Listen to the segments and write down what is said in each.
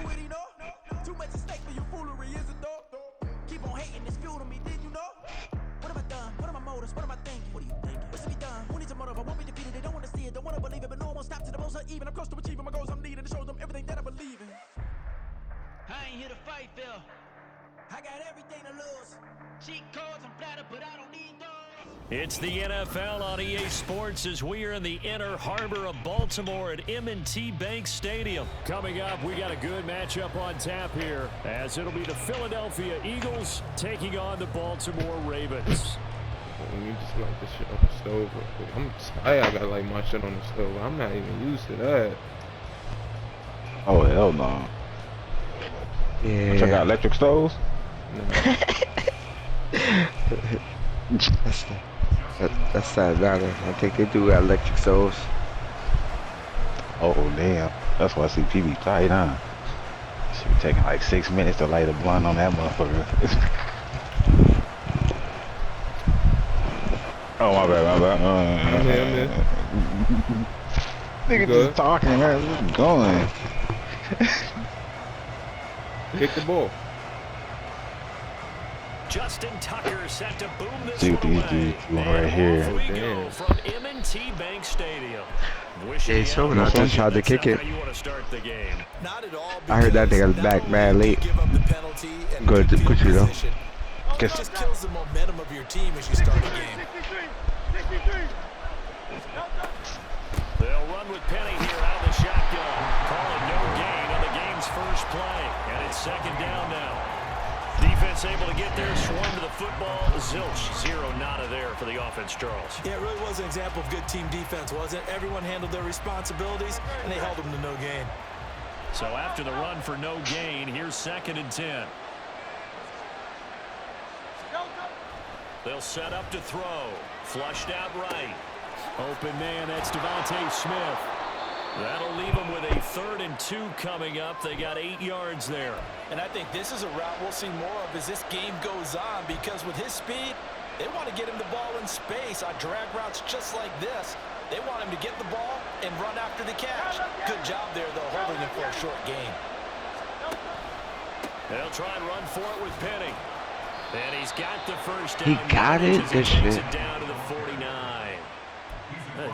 you it, you know? Too much at stake for your foolery, is it though? Keep on hating, it's fuel to me, did you know? What have I done? What are my motives? What am I thinking? What are you thinking? What's to be done? Who needs a motive? I won't be defeated. They don't want to see it, don't want to believe it, but no one will stop to the most even. I'm close to achieving my goals. I'm needing to show them everything that I believe in. I ain't here to fight, Phil. I got everything to lose. Cheat codes and flatter, but I don't need those. It's the NFL on EA Sports as we are in the inner harbor of Baltimore at M&T Bank Stadium. Coming up, we got a good matchup on tap here as it'll be the Philadelphia Eagles taking on the Baltimore Ravens. Let me just light this shit up the stove real quick. I'm tired. I gotta light my shit on the stove. I'm not even used to that. Oh, hell no. Yeah. But you got electric stoves? No. That's not matter. I think they do got electric stoves. Oh, damn. That's why CP be tight, huh? Should be taking like 6 minutes to light a blunt on that motherfucker. Oh, my bad, my bad. I'm here. Nigga just talking, man. What's going? Kick the ball. Justin Tucker set to boom this See one what these away. dudes doing right here. Off we go Damn. from M&T Bank Stadium. Yeah, so I just tried to kick it. You want to start the game. Not at all. I heard that nigga back mad late. Good, good, you know. It just kills the momentum of your team as you start the game. They'll run with Penny here out of the shotgun. Calling no gain on the game's first play. And it's second down now. Defense able to get there, swarm to the football. Zilch, zero nada there for the offense, Charles. Yeah, it really was an example of good team defense, wasn't it? Everyone handled their responsibilities, and they held them to no gain. So after the run for no gain, here's 2nd and 10. They'll set up to throw. Flushed out right. Open man, that's Devontae Smith. That'll leave them with a 3rd and 2 coming up. They got 8 yards there. And I think this is a route we'll see more of as this game goes on, because with his speed, they want to get him the ball in space on drag routes just like this. They want him to get the ball and run after the catch. Good job there, though, holding him for a short gain. They'll try and run for it with Penny. And he's got the first down. He got it? He Good takes shit. it down to the 49.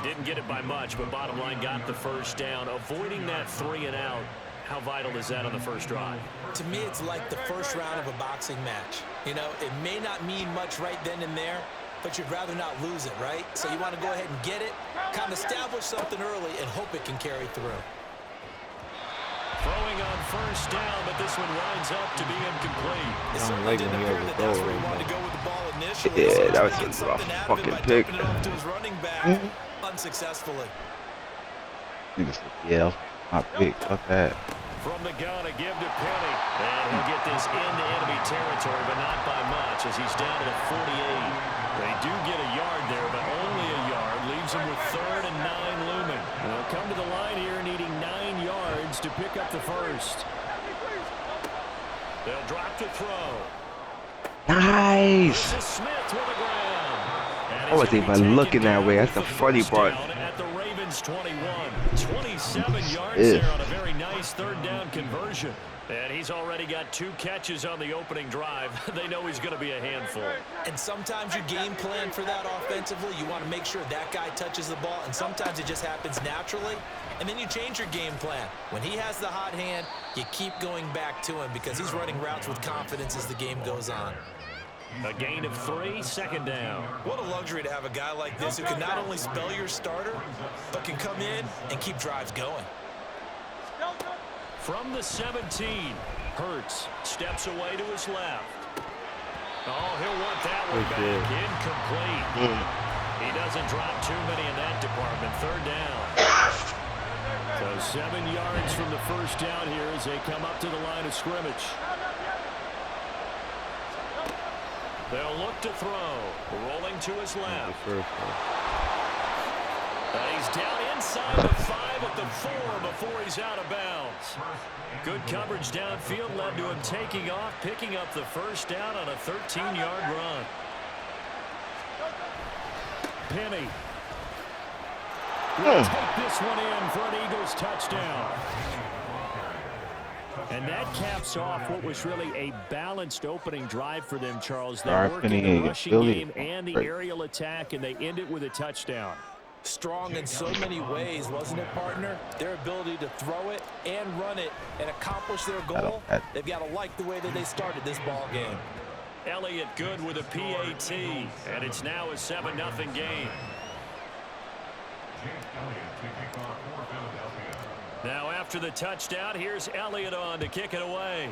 Didn't get it by much, but bottom line got the first down. Avoiding that 3 and out. How vital is that on the first drive? To me, it's like the first round of a boxing match. You know, it may not mean much right then and there, but you'd rather not lose it, right? So you want to go ahead and get it, kind of establish something early, and hope it can carry through. Throwing on first down, but this one winds up to be incomplete. I don't like when he overthrows. Yeah, that was a rough fucking pick. Unsuccessfully. Niggas said, yeah, my pick. Fuck that. From the gun, a give to Penny. And he'll get this into enemy territory, but not by much as he's down to the 48. They do get a yard there, but only a yard. Leaves them with 3rd and 9 looming. They'll come to the line here needing 9 yards to pick up the first. They'll drop to throw. Nice. This is Smith with the ground. And I wasn't even looking that way. That's the funny part. At the Ravens 21. 27 yards Yeah. there on a very nice 3rd down conversion. And he's already got 2 catches on the opening drive. They know he's going to be a handful. And sometimes you game plan for that offensively. You want to make sure that guy touches the ball, and sometimes it just happens naturally. And then you change your game plan. When he has the hot hand, you keep going back to him because he's running routes with confidence as the game goes on. A gain of 3, 2nd down. What a luxury to have a guy like this who can not only spell your starter, but can come in and keep drives going. From the 17, Hurts steps away to his left. Oh, he'll want that one back. Incomplete. He doesn't drop too many in that department. 3rd down. So 7 yards from the first down here as they come up to the line of scrimmage. They'll look to throw. Rolling to his left. He's down inside the 5 at the 4 before he's out of bounds. Good coverage downfield led to him taking off, picking up the first down on a 13-yard run. Penny will take this one in for an Eagles touchdown. And that caps off what was really a balanced opening drive for them, Charles. They Alright, worked in Penny, the rushing Philly. game and the aerial attack, and they ended with a touchdown. Strong in so many ways, wasn't it, partner? Their ability to throw it and run it and accomplish their goal, they've got to like the way that they started this ball game. Elliott good with a PAT, and it's now a 7-0 game. Now after the touchdown, here's Elliott on to kick it away.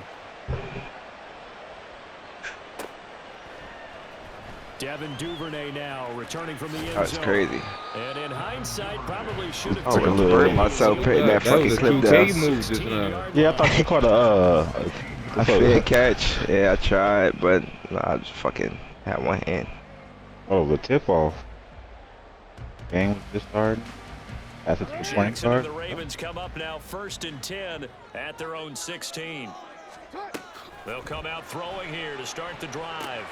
Devin Duvernay now returning from the end zone. That's crazy. And in hindsight, probably should have I would have burned myself hitting that fucking slip down. Yeah, I thought he caught a fair catch. Yeah, I tried, but I just fucking had one hand. Oh, the tip off. Game was just starting. After the point start. The Ravens come up now 1st and 10 at their own 16. They'll come out throwing here to start the drive.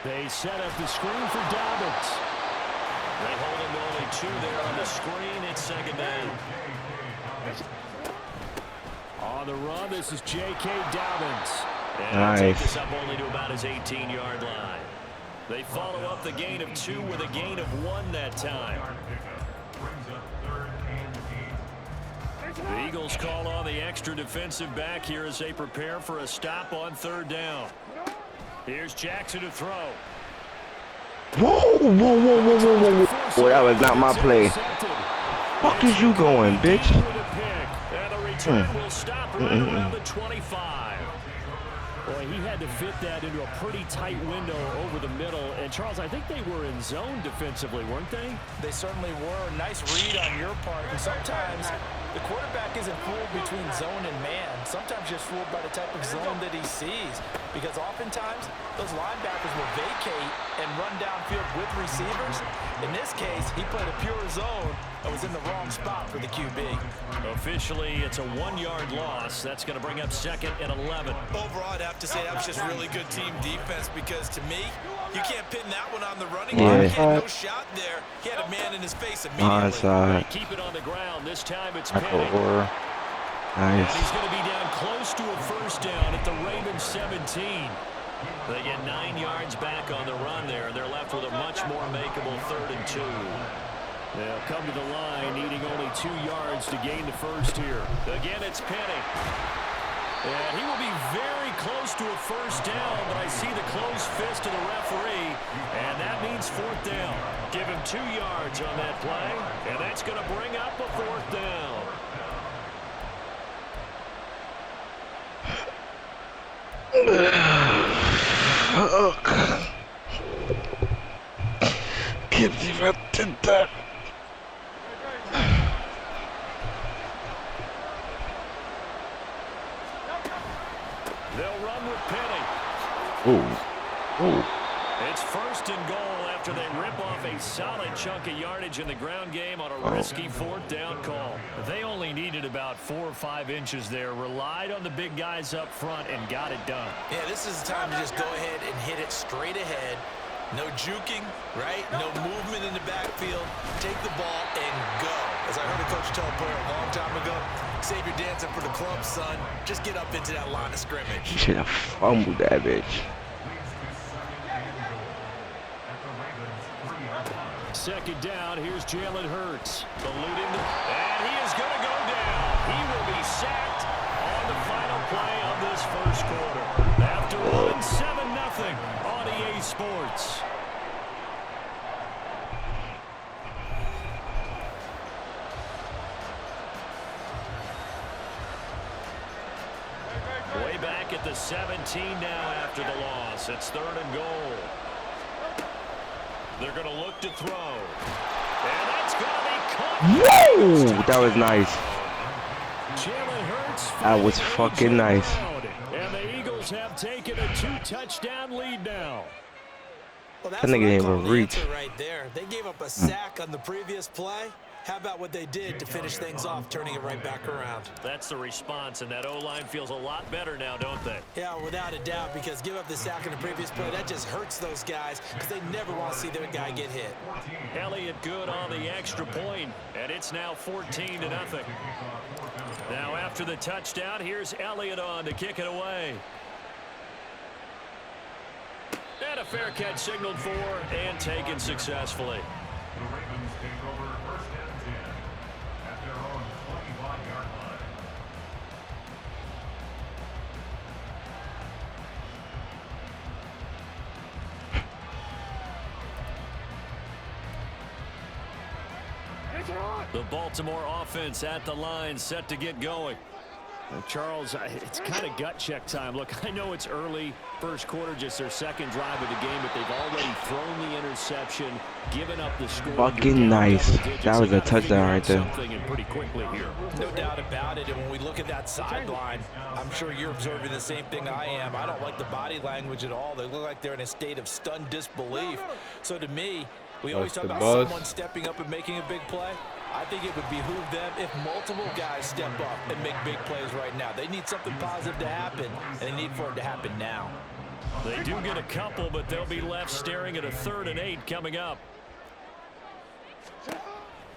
They set up the screen for Dobbins. They hold him to only 2 there on the screen. It's 2nd down. On the run, this is J.K. Dobbins. And nice. Take this up only to about his 18-yard line. They follow up the gain of 2 with a gain of 1 that time. The Eagles call on the extra defensive back here as they prepare for a stop on 3rd down. Here's Jackson to throw. Whoa, whoa, whoa, whoa, whoa, whoa. Boy, that was not my play. Fuck is you going, bitch? And the return will stop right around the 25. Boy, he had to fit that into a pretty tight window over the middle. And, Charles, I think they were in zone defensively, weren't they? They certainly were. Nice read on your part. And sometimes the quarterback isn't fooled between zone and man. Sometimes you're fooled by the type of zone that he sees. Because oftentimes, those linebackers will vacate and run downfield with receivers. In this case, he played a pure zone and was in the wrong spot for the QB. Officially, it's a 1-yard loss. That's going to bring up 2nd and 11. Overall, I'd have to say that was just really good team defense because, to me, you can't pin that one on the running game. He had no shot there. He had a man in his face immediately. Keep it on the ground. This time it's Penny. Nice. And he's going to be down close to a 1st down at the Ravens 17. They get 9 yards back on the run there, and they're left with a much more makeable 3rd and 2. They'll come to the line, needing only 2 yards to gain the 1st here. Again, it's Penny. And he will be very close to a 1st down, but I see the closed fist of the referee, and that means 4th down. Give him 2 yards on that play, and that's going to bring up a 4th down. Fuck. Can't believe I did that. They'll run with Penny. Ooh. It's 1st and goal after they rip off a solid chunk of yardage in the ground game on a risky 4th down call. They only needed about 4 or 5 inches there, relied on the big guys up front, and got it done. Yeah, this is the time to just go ahead and hit it straight ahead. No juking, right? No movement in the backfield. Take the ball and go. As I heard a coach tell a player a long time ago, save your dancing for the club, son. Just get up into that line of scrimmage. You should have fumbled that bitch. 2nd down, here's Jalen Hurts. Eluding and he is going to go down. He will be sacked on the final play of this 1st quarter. After running 7-0 on EA Sports. Way back at the 17 now after the loss. It's 3rd and goal. They're going to look to throw. And that's going to be caught. Whoa! That was nice. Jalen Hurts. That was fucking nice. And the Eagles have taken a 2-touchdown lead now. Well, that's That nigga didn't what I even call the reach. answer right there. They gave up a sack on the previous play. How about what they did to finish things off, turning it right back around? That's the response, and that O-line feels a lot better now, don't they? Yeah, without a doubt, because give up the sack in the previous play, that just hurts those guys because they never want to see their guy get hit. Elliott good on the extra point, and it's now 14-0. Now after the touchdown, here's Elliott on to kick it away. And a fair catch signaled for and taken successfully. The Ravens take over 1st and 10 at their own 25-yard line. The Baltimore offense at the line, set to get going. Charles, it's kind of gut check time. Look, I know it's early, first quarter, just their second drive of the game, but they've already thrown the interception, given up the score. Fucking nice. That was a touchdown right there. Pretty quickly here. No doubt about it. And when we look at that sideline, I'm sure you're observing the same thing I am. I don't like the body language at all. They look like they're in a state of stunned disbelief. So to me, we always talk about someone stepping up and making a big play. I think it would behoove them if multiple guys step up and make big plays right now. They need something positive to happen, and they need for it to happen now. They do get a couple, but they'll be left staring at a 3rd and 8 coming up.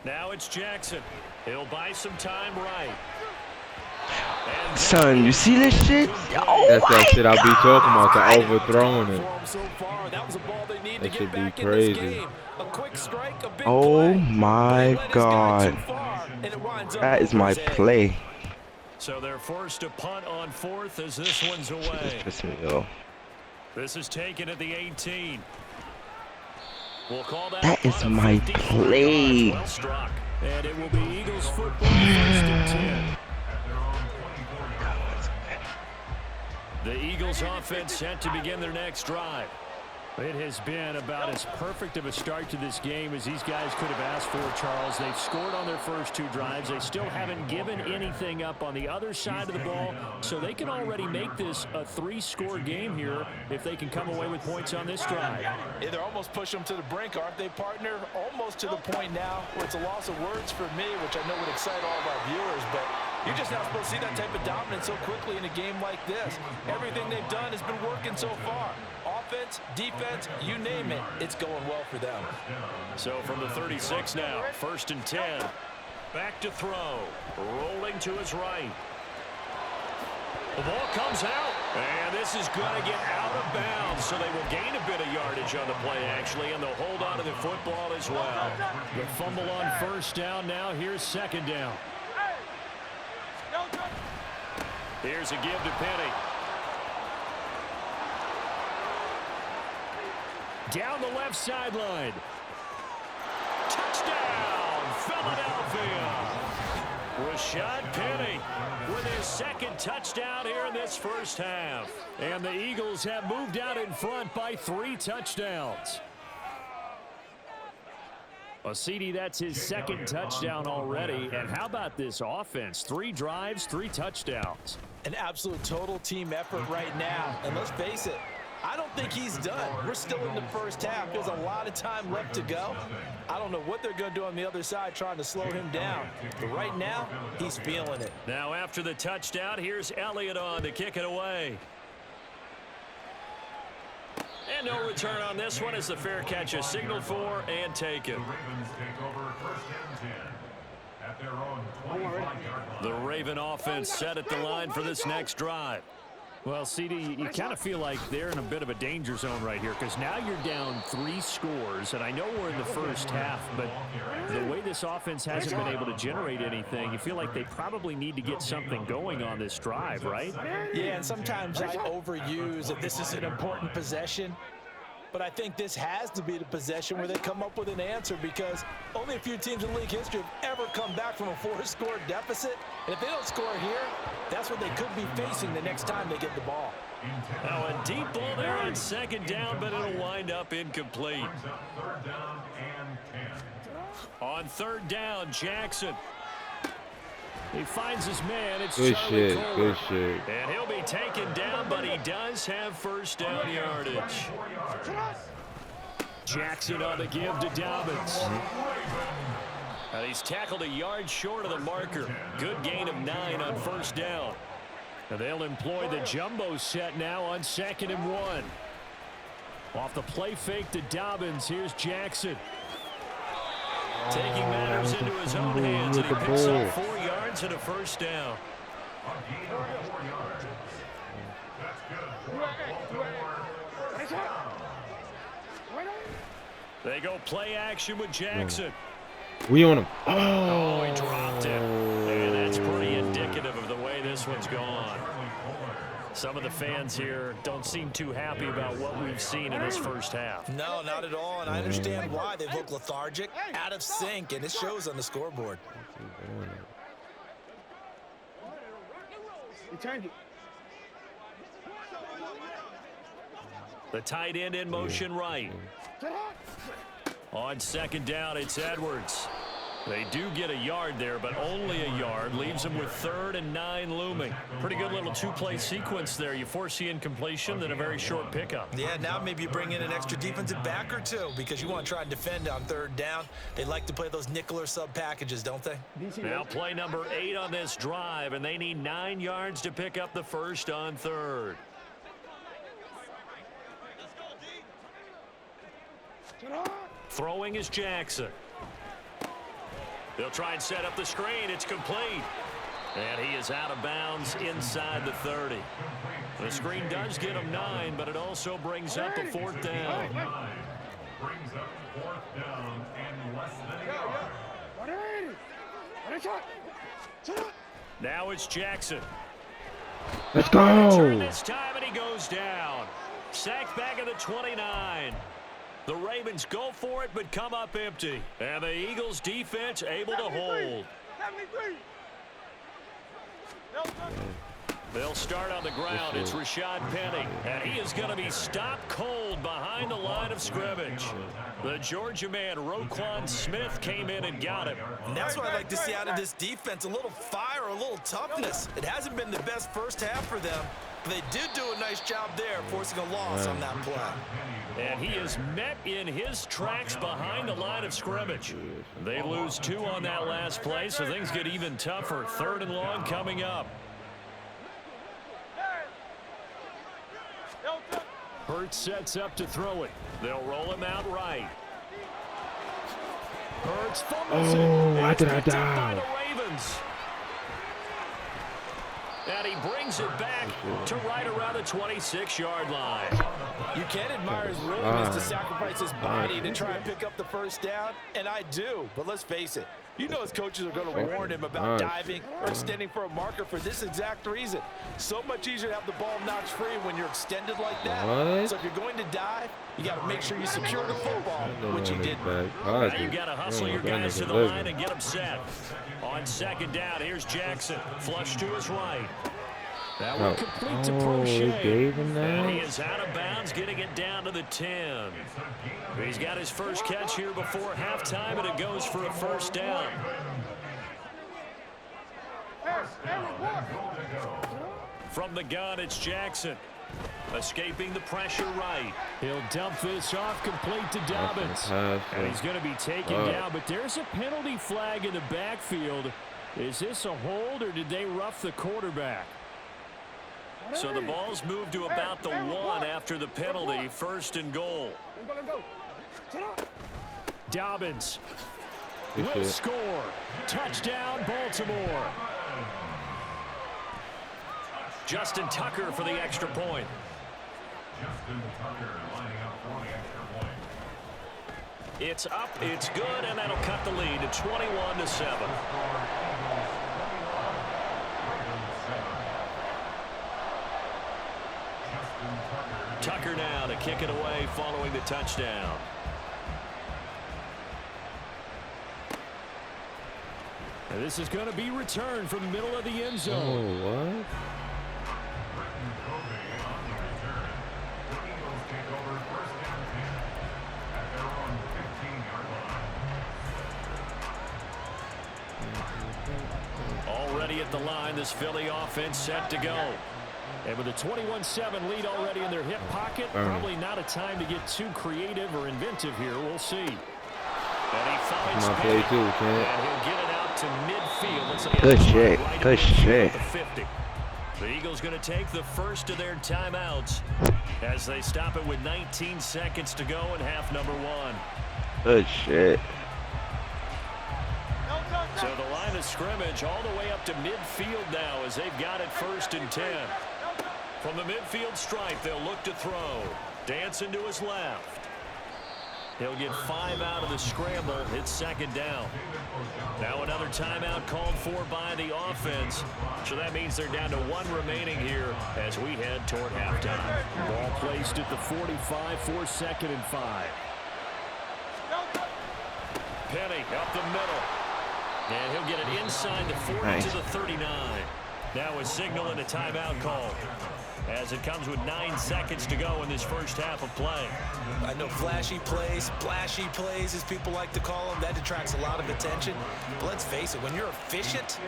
Now it's Jackson. He'll buy some time right. Son, you see this shit? Oh, that's that shit I be talking about, the overthrowing it. That should be crazy. Oh my God. That is my play. So they're forced to punt on 4th as this one's away. This is taken at the 18. We'll call that is my play. Well struck. And it will be Eagles football 1st and 10. The Eagles offense set to begin their next drive. It has been about as perfect of a start to this game as these guys could have asked for, Charles. They've scored on their first 2 drives. They still haven't given anything up on the other side of the ball, so they can already make this a 3-score game here if they can come away with points on this drive. Yeah, they're almost pushing them to the brink, aren't they, partner? Almost to the point now where it's a loss of words for me, which I know would excite all of our viewers, but you're just not supposed to see that type of dominance so quickly in a game like this. Everything they've done has been working so far. Offense, defense, you name it, it's going well for them. So from the 36 now, 1st and 10. Back to throw. Rolling to his right. The ball comes out, and this is going to get out of bounds, so they will gain a bit of yardage on the play, actually, and they'll hold on to the football as well. The fumble on 1st down now. Here's 2nd down. Here's a give to Penny. Down the left sideline. Touchdown, Philadelphia. Rashad Penny with his 2nd touchdown here in this first half. And the Eagles have moved out in front by 3 touchdowns. Well, CD, that's his 2nd touchdown already. And how about this offense? 3 drives, 3 touchdowns. An absolute total team effort right now. And let's face it, I don't think he's done. We're still in the first half. There's a lot of time left to go. I don't know what they're going to do on the other side trying to slow him down. But right now, he's feeling it. Now after the touchdown, here's Elliott on to kick it away. And no return on this one as the fair catch is signaled for and taken. The Ravens take over 1st and 10 at their own 25-yard line. The Raven offense set at the line for this next drive. Well, CD, you kind of feel like they're in a bit of a danger zone right here because now you're down 3 scores, and I know we're in the first half, but the way this offense hasn't been able to generate anything, you feel like they probably need to get something going on this drive, right? Yeah, and sometimes I overuse that this is an important possession. But I think this has to be the possession where they come up with an answer because only a few teams in league history have ever come back from a 4-score deficit. And if they don't score here, that's what they could be facing the next time they get the ball. Now a deep ball there on 2nd down, but it'll wind up incomplete. 3rd down and 10. On 3rd down, Jackson. He finds his man. It's good Charlie shit, Cole. good shit. And he'll be taken down, but he does have 1st down yardage. Jackson on the give to Dobbins. He's tackled a yard short of the marker. Good gain of 9 on first down. And they'll employ the jumbo set now on 2nd and 1. Off the play fake to Dobbins. Here's Jackson. Taking matters into his own hands, and he picks up 4 yards and a first down. They go play action with Jackson. We on him. Oh, he dropped it. And that's pretty indicative of the way this one's gone. Some of the fans here don't seem too happy about what we've seen in this first half. No, not at all, and I understand why. They look lethargic, out of sync, and it shows on the scoreboard. The tight end in motion right. On 2nd down, it's Edwards. They do get a yard there, but only a yard. Leaves them with 3rd and 9 looming. Pretty good little 2-play sequence there. You force the incompletion, then a very short pickup. Yeah, now maybe you bring in an extra defensive back or 2 because you want to try and defend on 3rd down. They like to play those nickel or sub packages, don't they? Now play number 8 on this drive, and they need 9 yards to pick up the first on 3rd. Throwing is Jackson. They'll try and set up the screen. It's complete. And he is out of bounds inside the 30. The screen does get him 9, but it also brings up a 4th down. Brings up 4th down and less than a yard. Now it's Jackson. Let's go. Turn this time, and he goes down. Sacked back at the 29. The Ravens go for it, but come up empty. And the Eagles defense able to hold. They'll start on the ground. It's Rashad Penny. And he is going to be stopped cold behind the line of scrimmage. The Georgia man, Roquan Smith, came in and got him. And that's what I like to see out of this defense. A little fire, a little toughness. It hasn't been the best first half for them. They did do a nice job there, forcing a loss on that play. And he is met in his tracks behind the line of scrimmage. They lose 2 on that last play, so things get even tougher. 3rd and long coming up. Hurts sets up to throw it. They'll roll him out right. Hurts fumbles it. Why did I By die? the Ravens. And he brings it back to right around the 26-yard line. You can admire his willingness to sacrifice his body to try and pick up the first down, and I do. But let's face it, you know his coaches are going to warn him about diving or extending for a marker for this exact reason. So much easier to have the ball notch free when you're extended like that. So if you're going to dive, you got to make sure you secure the football, which he did. Now you got to hustle your guys to the line and get them set. On 2nd down, here's Jackson. Flush to his right. That one complete to Prochet. And he is out of bounds, getting it down to the 10. He's got his first catch here before halftime, and it goes for a first down. From the gun, it's Jackson. Escaping the pressure right. He'll dump this off complete to Dobbins. And he's going to be taken down, but there's a penalty flag in the backfield. Is this a hold, or did they rough the quarterback? So the ball's moved to about the 1 after the penalty. 1st and goal. Dobbins will score. Touchdown, Baltimore. Justin Tucker for the extra point. Justin Tucker lining up for the extra point. It's up, it's good, and that'll cut the lead to 21-7. Tucker now to kick it away following the touchdown. And this is going to be returned from the middle of the end zone. What? Already at the line, this Philly offense set to go. And with a 21-7 lead already in their hip pocket, probably not a time to get too creative or inventive here. We'll see. And he finds My play too, and man. he'll get it out to midfield. Good shit. Good shit. The Eagles going to take the first of their timeouts as they stop it with 19 seconds to go in half number 1. Good shit. So the line of scrimmage all the way up to midfield now as they've got it 1st and 10. From the midfield stripe, they'll look to throw. Dancing to his left. He'll get 5 out of the scramble. It's 2nd down. Now another timeout called for by the offense. So that means they're down to 1 remaining here as we head toward halftime. Ball placed at the 45 for 2nd and 5. Penny up the middle. And he'll get it inside the 40 to the 39. Now a signal and a timeout call as it comes with 9 seconds to go in this first half of play. I know flashy plays, splashy plays, as people like to call them, that attracts a lot of attention. But let's face it, when you're efficient,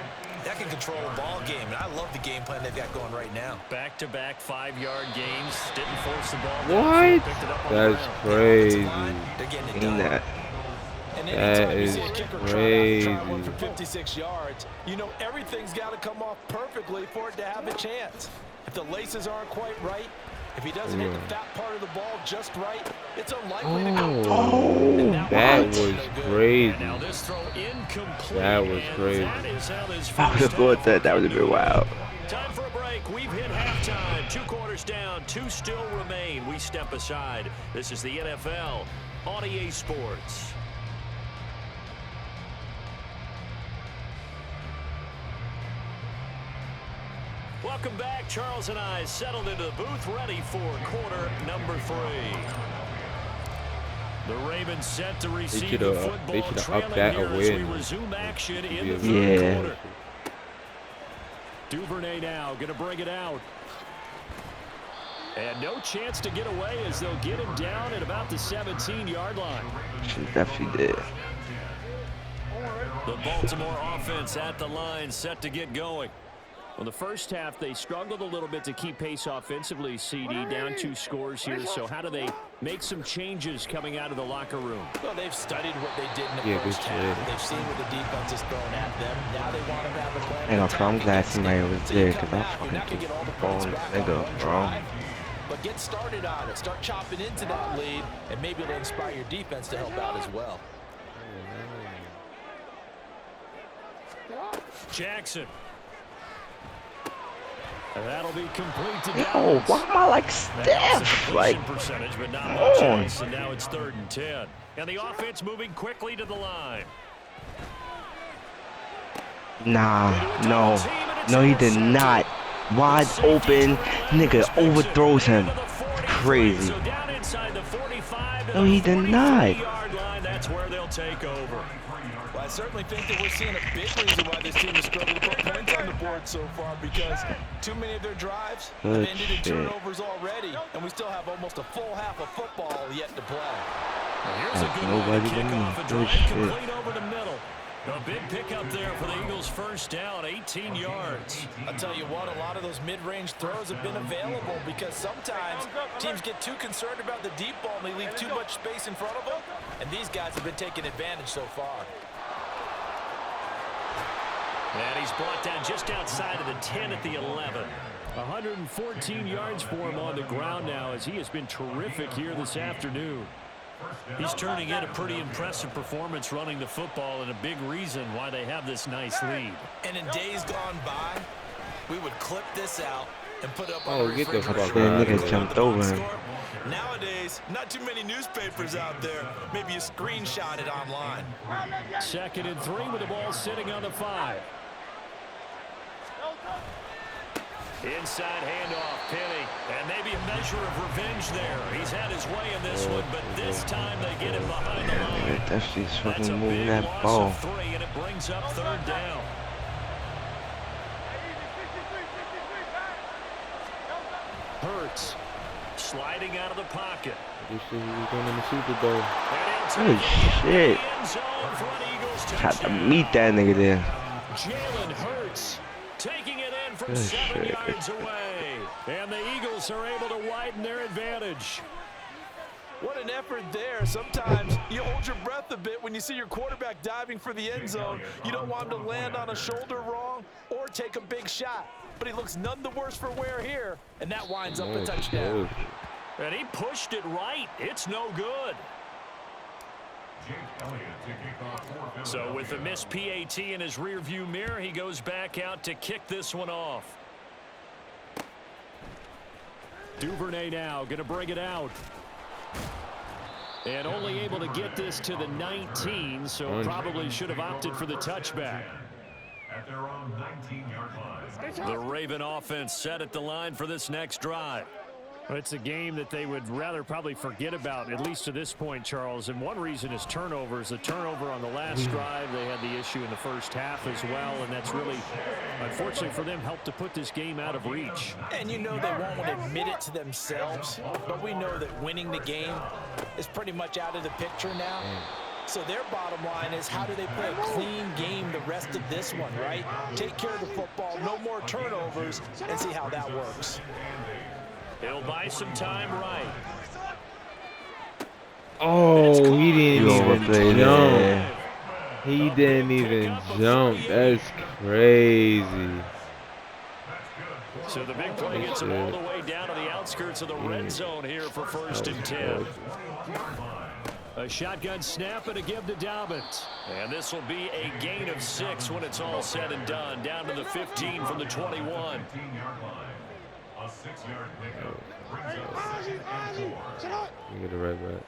that can control a ball game. And I love the game plan they've got going right now. Back-to-back 5-yard gains. Didn't force the ball. What? Picked it up on That's the crazy. They're getting it In done. that. And That anytime you is see a kicker crazy. try one for 56 yards, you know everything's got to come off perfectly for it to have a chance. If the laces aren't quite right, if he doesn't hit the fat part of the ball just right, it's unlikely to go through. Oh, that was crazy. Now this throw incomplete. That was and crazy. That is how this I would have first thought half that was a bit wild. Time for a break. We've hit halftime. 2 quarters down. 2 still remain. We step aside. This is the NFL on EA Sports. Welcome back. Charles and I settled into the booth, ready for quarter number 3. The Ravens set to receive the football, trailing here as we resume action in the third quarter. Duvernay now going to bring it out. And no chance to get away as they'll get him down at about the 17-yard line. She definitely did. The Baltimore offense at the line, set to get going. Well, the first half, they struggled a little bit to keep pace offensively, CD, down 2 scores here. So how do they make some changes coming out of the locker room? Well, they've studied what they did in the first half. They've seen what the defense is throwing at them. Now they want to have a plan. I'm glad somebody was there because I fucking took the ball and nigga, bro. But get started on it. Start chopping into that lead, and maybe it'll inspire your defense to help out as well. Jackson. And that'll be complete to Yo, why am I like Steph? Like, percentage, but not come much on. else, and now it's 3rd and 10. And the offense moving quickly to the line. nah, no, he did not. Wide open, nigga overthrows him. It's crazy. So down inside the 45 No, he did not. yard line, that's where they'll take over. Well, I certainly think that we're seeing a big reason why this team has struggled to put points on the board so far, because too many of their drives have ended in turnovers already, and we still have almost a full half of football yet to play. Here's a good way to kick off a drive complete over the middle. A big pickup there for the Eagles' first down, 18 yards. I'll tell you what, a lot of those mid-range throws have been available because sometimes teams get too concerned about the deep ball and they leave too much space in front of them, and these guys have been taking advantage so far. And he's brought down just outside of the 10 at the 11. 114 yards for him on the ground now as he has been terrific here this afternoon. He's turning in a pretty impressive performance running the football, and a big reason why they have this nice lead. And in days gone by, we would clip this out and put up Oh, on get the fuck out. Nigga jumped over him. Nowadays, not too many newspapers out there. Maybe you screenshot it online. 2nd and 3 with the ball sitting on the 5. Inside handoff, Penny, and maybe a measure of revenge there. He's had his way in this one, but this time they get him behind the line. That shit's That's fucking a moving big that loss ball. of 3, and it brings up 3rd down. Hurts sliding out of the pocket. This is what he's doing in the Super Bowl. Holy shit. Had to meet that nigga there. Jalen Hurts taking it in from Good 7 shit. yards away. And the Eagles are able to widen their advantage. What an effort there. Sometimes you hold your breath a bit when you see your quarterback diving for the end zone. You don't want him to land on a shoulder wrong or take a big shot. But he looks none the worse for wear here, and that winds up a touchdown. And he pushed it right. It's no good. So with the missed PAT in his rearview mirror, he goes back out to kick this one off. Duvernay now going to bring it out. And only able to get this to the 19, so probably should have opted for the touchback. At their own 19-yard line. The Raven offense set at the line for this next drive. Well, it's a game that they would rather probably forget about, at least to this point, Charles. And one reason is turnovers. The turnover on the last drive, they had the issue in the first half as well. And that's really, unfortunately for them, helped to put this game out of reach. And you know they won't admit it to themselves, but we know that winning the game is pretty much out of the picture now. So their bottom line is, how do they play a clean game the rest of this one, right? Take care of the football, no more turnovers, and see how that works. He'll buy some time right. Oh, he didn't even jump. He didn't even jump. That's crazy. So the big play gets him all the way down to the outskirts of the red zone here for 1st and 10. A shotgun snap and a give to Dobbins. And this will be a gain of 6 when it's all said and done. Down to the 15 from the 21. A 6-yard pickup brings up 2nd and 4. You get it right back.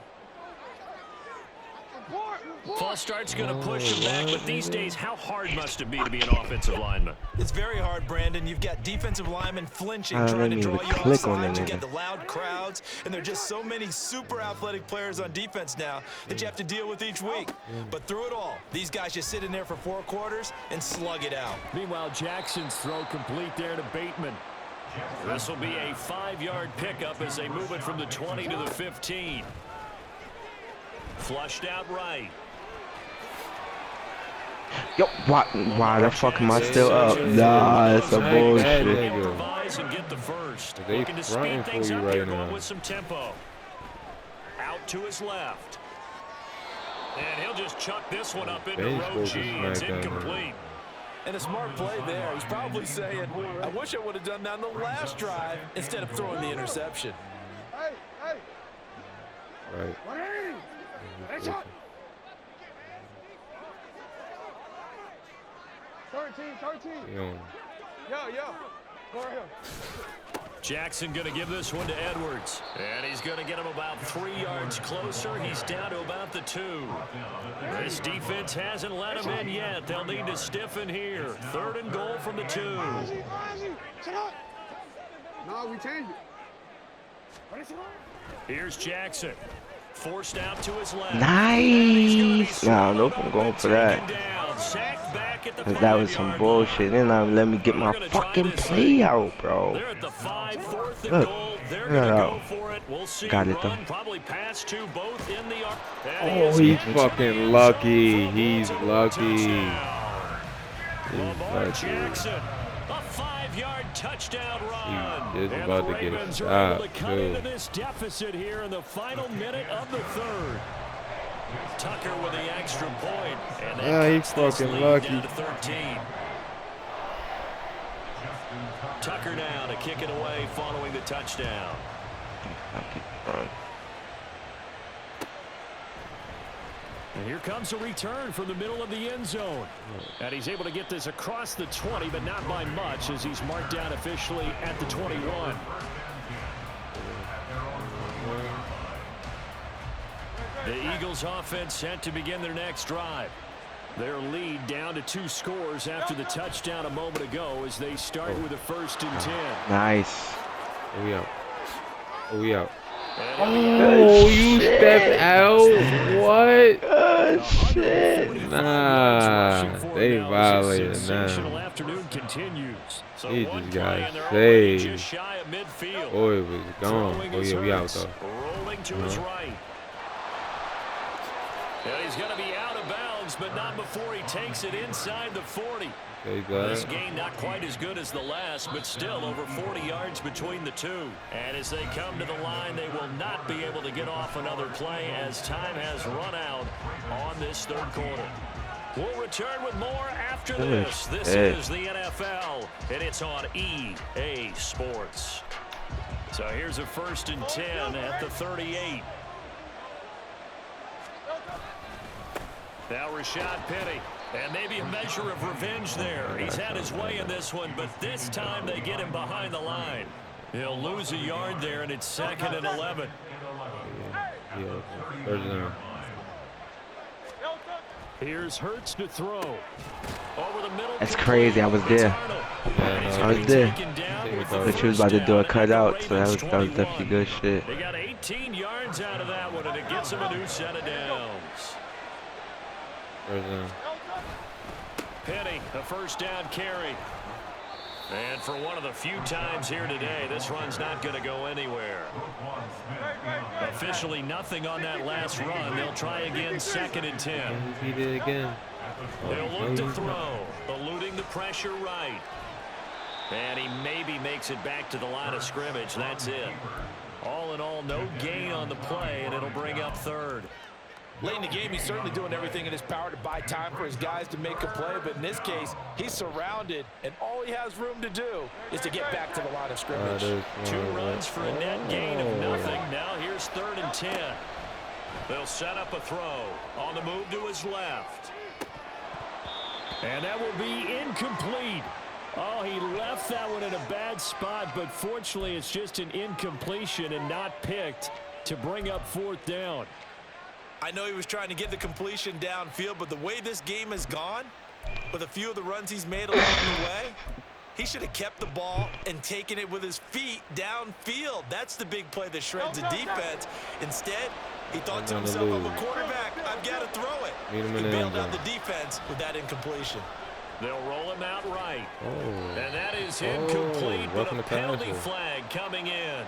False start's going to push him back, but these days, how hard must it be to be an offensive lineman? It's very hard, Brandon. You've got defensive linemen flinching, trying to draw you off sides. You get the loud crowds, and there are just so many super athletic players on defense now that you have to deal with each week. But through it all, these guys just sit in there for 4 quarters and slug it out. Meanwhile, Jackson's throw complete there to Bateman. This will be a 5-yard pickup as they move it from the 20 to the 15. Flushed out right. Yo, why the fuck am I still up? Nah, it's a bullshit. Improvise and get the first. They Looking to speed fronting things for you up right here, now. going with some tempo. Out to his left. And he'll just chuck this one up into row G. It's incomplete. And a smart play there. He's probably saying, I wish I would have done that on the last drive instead of throwing the interception. Right. 13. Yo. Go right here. Jackson going to give this one to Edwards. And he's going to get him about 3 yards closer. He's down to about the 2. This defense hasn't let him in yet. They'll need to stiffen here. 3rd and goal from the 2. No, we changed it. Here's Jackson. Forced out to his left. Nice. Nah, nope, I'm going for that. That was some bullshit. Then let me get my fucking play out, bro. They're at the 5, 4th and Look, goal. They're going to go for it. We'll see. Got it, though. Probably pass to both in the arc. Oh, he's fucking lucky. He's lucky. Lamar Jackson, a 5-yard touchdown run. He's and about the to get Ravens a are able stop, to cut too. into this deficit here in the final minute of the 3rd. Tucker with the extra point. And that he's fucking lucky. down to 13. Tucker now to kick it away following the touchdown. And here comes a return from the middle of the end zone. And he's able to get this across the 20, but not by much, as he's marked down officially at the 21. The Eagles offense set to begin their next drive. Their lead down to 2 scores after the touchdown a moment ago as they start with a 1st and 10. Nice. We out. Oh, you stepped out? What? Oh, shit. Nah, they violated Sensational now. afternoon continues. So He one just play got and they're already just saved. shy of midfield. Boy, it was gone. Throwing Oh, is yeah, we out, Hurts. though. Rolling to his right. And he's going to be out of bounds, but not before he takes it inside the 40. This game not quite as good as the last, but still over 40 yards between the two. And as they come to the line, they will not be able to get off another play as time has run out on this third quarter. We'll return with more after this. This is the NFL, and it's on EA Sports. So here's a 1st and 10 at the 38. Now Rashad Penny. And maybe a measure of revenge there. He's had his way in this one, but this time they get him behind the line. He'll lose a yard there, and it's 2nd and 11. Here's Hurts to throw. Over the middle. That's crazy. I was there. I was there. But she was about to do a cutout, so that was definitely good shit. They got 18 yards out of that one, and it gets them a new set of downs. Penny, a 1st down carry. And for one of the few times here today, this run's not going to go anywhere. Officially nothing on that last run. They'll try again, 2nd and 10. He did it again. They'll look to throw, eluding the pressure right. And he maybe makes it back to the line of scrimmage. That's it. All in all, no gain on the play, and it'll bring up 3rd. Late in the game, he's certainly doing everything in his power to buy time for his guys to make a play. But in this case, he's surrounded, and all he has room to do is to get back to the line of scrimmage. 2 runs for a net gain of nothing. Now here's 3rd and 10. They'll set up a throw. On the move to his left. And that will be incomplete. Oh, he left that one in a bad spot, but fortunately it's just an incompletion and not picked to bring up 4th down. I know he was trying to get the completion downfield, but the way this game has gone, with a few of the runs he's made along the way, he should have kept the ball and taken it with his feet downfield. That's the big play that shreds the defense. Instead, he thought to himself, I'm a quarterback, I've got to throw it. He bailed out the defense with that incompletion. They'll roll him out right. And that is incomplete, but a penalty flag coming in.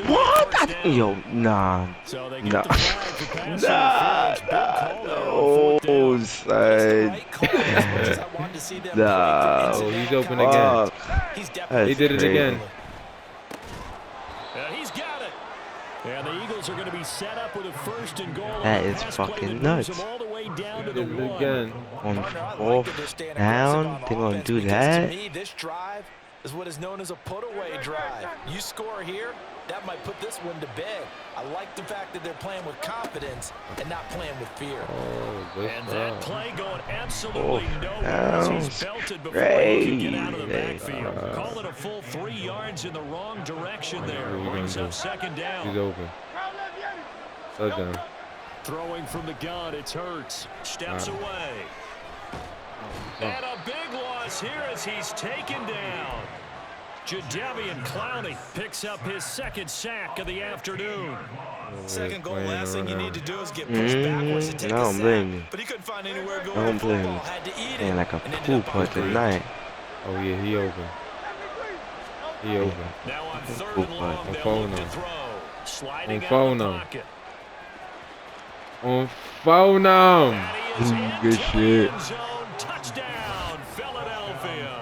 What? Yo, nah. So they get the flag for passing. No, son. Nah. Oh, he's open again. He did it again. He's got it. And the Eagles are going to be set up with a 1st and goal. That is fucking nuts. All the way down to the again. On 4th down, they're going to do that? To me, this drive is what is known as a put-away drive. You score here, that might put this one to bed. I like the fact that they're playing with confidence and not playing with fear. And that play going absolutely nowhere. He's belted before he can get out of the backfield. Call it a full 3 yards in the wrong direction there. Brings up 2nd down. He's open. Touchdown. Throwing from the gun, it's Hurts. Steps away. And a big loss here as he's taken down. Jadeveon Clowney picks up his 2nd sack of the afternoon. Second goal, last thing you need to do is get pushed backwards to take a sack. But he couldn't find anywhere going. Don't blame me. Had to eat And like a poop on tonight. Oh yeah, he open. He open. Now on 3rd and long, they'll look to throw. Sliding out of the pocket. On phone. Good shit. Touchdown, Philadelphia.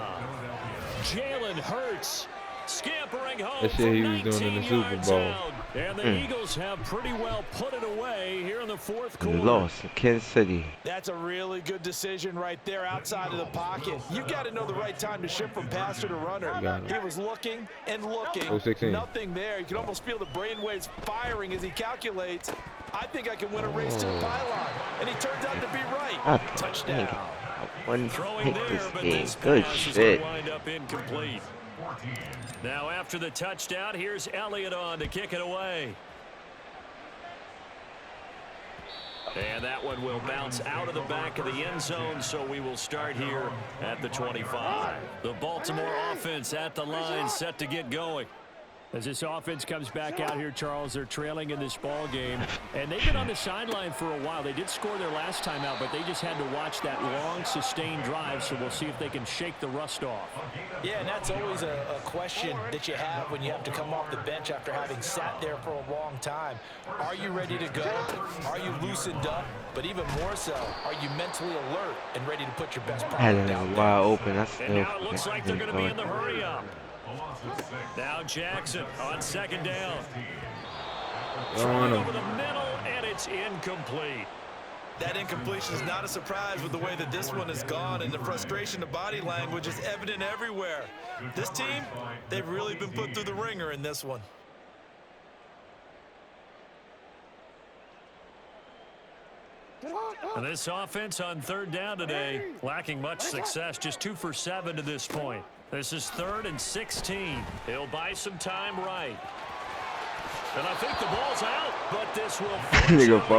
Jalen Hurts scampering home. That shit he was doing in the Super Bowl. And the Eagles have pretty well put it away here in the 4th quarter. Lost in Kansas City. That's a really good decision right there outside of the pocket. You've got to know the right time to shift from passer to runner. He was looking and looking. Nothing there. You can almost feel the brainwaves firing as he calculates. I think I can win a race to the pylon. And he turns out to be right. Touchdown. Throwing there, but this good pass shit. is going to wind up incomplete. Now after the touchdown, here's Elliott on to kick it away. And that one will bounce out of the back of the end zone, so we will start here at the 25. The Baltimore offense at the line, set to get going. As this offense comes back out here, Charles, they're trailing in this ball game, and they've been on the sideline for a while. They did score their last time out, but they just had to watch that long, sustained drive, so we'll see if they can shake the rust off. Yeah, and that's always a question that you have when you have to come off the bench after having sat there for a long time. Are you ready to go? Are you loosened up? But even more so, are you mentally alert and ready to put your best product down there? Wide open. That's and now it looks like they're going to be in the hurry-up. Now Jackson on second down. Throwing over the middle, and it's incomplete. That incompletion is not a surprise with the way that this one has gone, and the frustration of body language is evident everywhere. This team, they've really been put through the ringer in this one. And this offense on third down today, lacking much success, just 2 for 7 to this point. This is 3rd and 16. He'll buy some time right. And I think the ball's out, but this will wind up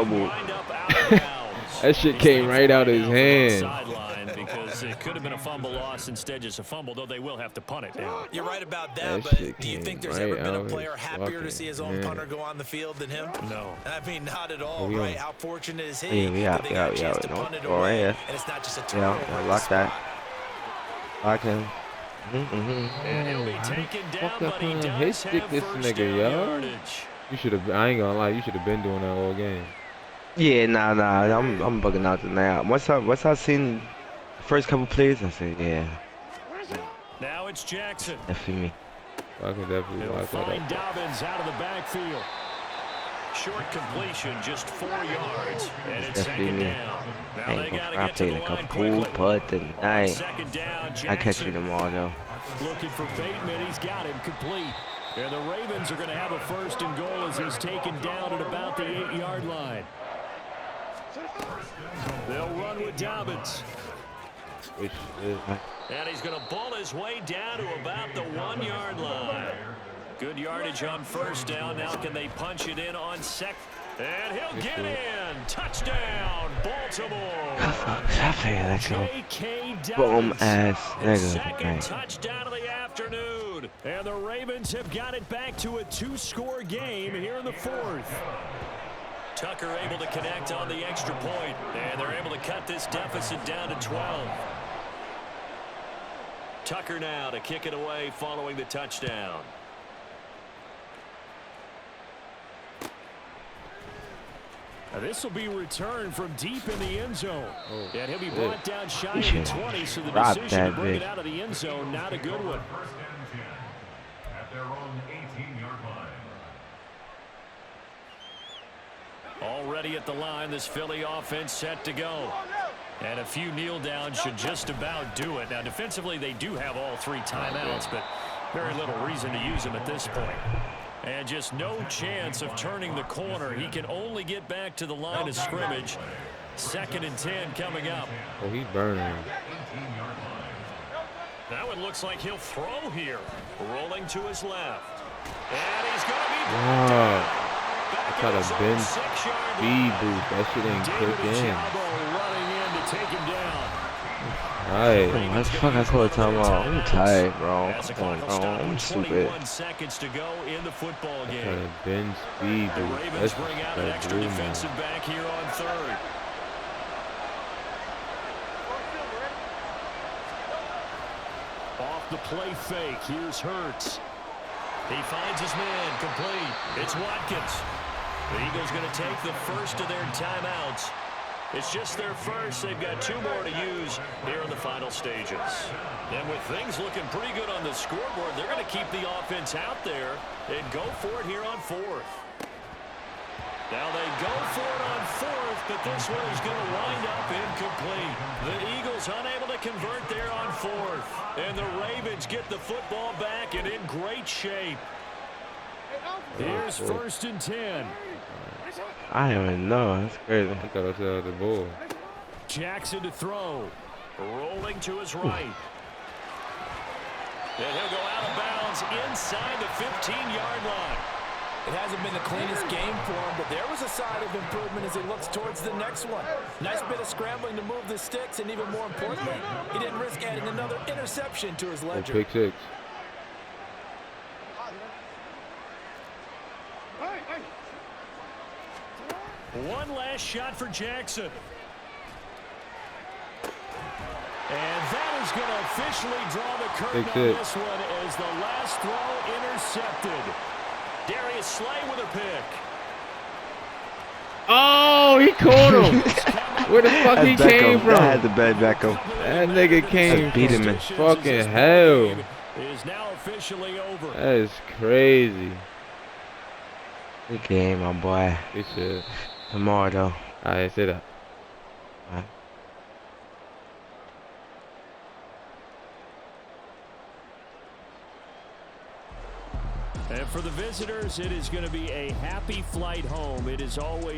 out of bounds. That shit came right out of his hand. Sideline because it could have been a fumble loss, instead just a fumble, though they will have to punt it now. You're right about that, but do you think there's ever been a player happier to see his own punter go on the field than him? No. I mean, not at all, right? How fortunate is he? Yeah. And it's not just a turnover. Lock that. Lock him. And he'll be taken down, but he does have this first nigga, down yo. yardage. You should have. I ain't gonna lie. You should have been doing that all game. Yeah, nah. I'm bugging out now. Once I seen the first couple plays, I said, yeah. Now it's Jackson. Definitely me. I can definitely He'll lock that find up. Dobbins out of the backfield. Short completion, just 4 yards, and it's second down. Now they got to get to the line quickly. Putt and Second down, I catch Jackson. them all though. Looking for Bateman, he's got him complete. And the Ravens are going to have a 1st and goal as he's taken down at about the 8-yard line. They'll run with Dobbins. And he's going to ball his way down to about the 1-yard line. Good yardage on 1st down. Now can they punch it in on 2nd? And he'll get in. Touchdown, Baltimore. J.K. Boom ass Second nigga. touchdown of the afternoon. And the Ravens have got it back to a 2-score game here in the 4th. Tucker able to connect on the extra point, and they're able to cut this deficit down to 12. Tucker now to kick it away following the touchdown. Now this will be returned from deep in the end zone. And he'll be brought down shy of the 20, so the decision to bring it out of the end zone, not a good one. 1st and 10 at their own 18-yard line. Already at the line, this Philly offense set to go. And a few kneel downs should just about do it. Now defensively they do have all 3 timeouts, but very little reason to use them at this point. And just no chance of turning the corner. He can only get back to the line of scrimmage. 2nd and 10 coming up. Oh, he's burning. Now it looks like he'll throw here. Rolling to his left. And he's going to be I tried to bend speed boost. That shit ain't click in. Running in to take him down. Alright. That's fucking cool time out. I'm tired, bro. Come on, bro. I'm stupid. Seconds to go in the football game. Trying to bend speed The boost. Ravens bring out an extra defensive back here on 3rd. Off the play fake. Here's Hurts. He finds his man complete. It's Watkins. The Eagles going to take the first of their timeouts. It's just their first. They've got 2 more to use here in the final stages. And with things looking pretty good on the scoreboard, they're going to keep the offense out there and go for it here on 4th. Now they go for it on 4th, but this one is going to wind up incomplete. The Eagles unable to convert there on 4th. And the Ravens get the football back and in great shape. Here's 1st and 10. I don't even know. That's crazy. I thought I said the ball. Jackson to throw. Rolling to his right. And he'll go out of bounds inside the 15-yard line. It hasn't been the cleanest game for him, but there was a sign of improvement as he looks towards the next one. Nice bit of scrambling to move the sticks, and even more importantly, he didn't risk adding another interception to his ledger. Pick 6. One last shot for Jackson. And that is going to officially draw the curtain on this one as the last throw intercepted. Darius Slay with a pick. Oh, he caught him. Where the fuck he came from? I had the bad Beckham. That nigga came beat him in fucking hell. Is now officially over. That is crazy. Good game, my boy. Good shit. Tomorrow, though. Alright, say that. All right. And for the visitors, it is going to be a happy flight home. It is always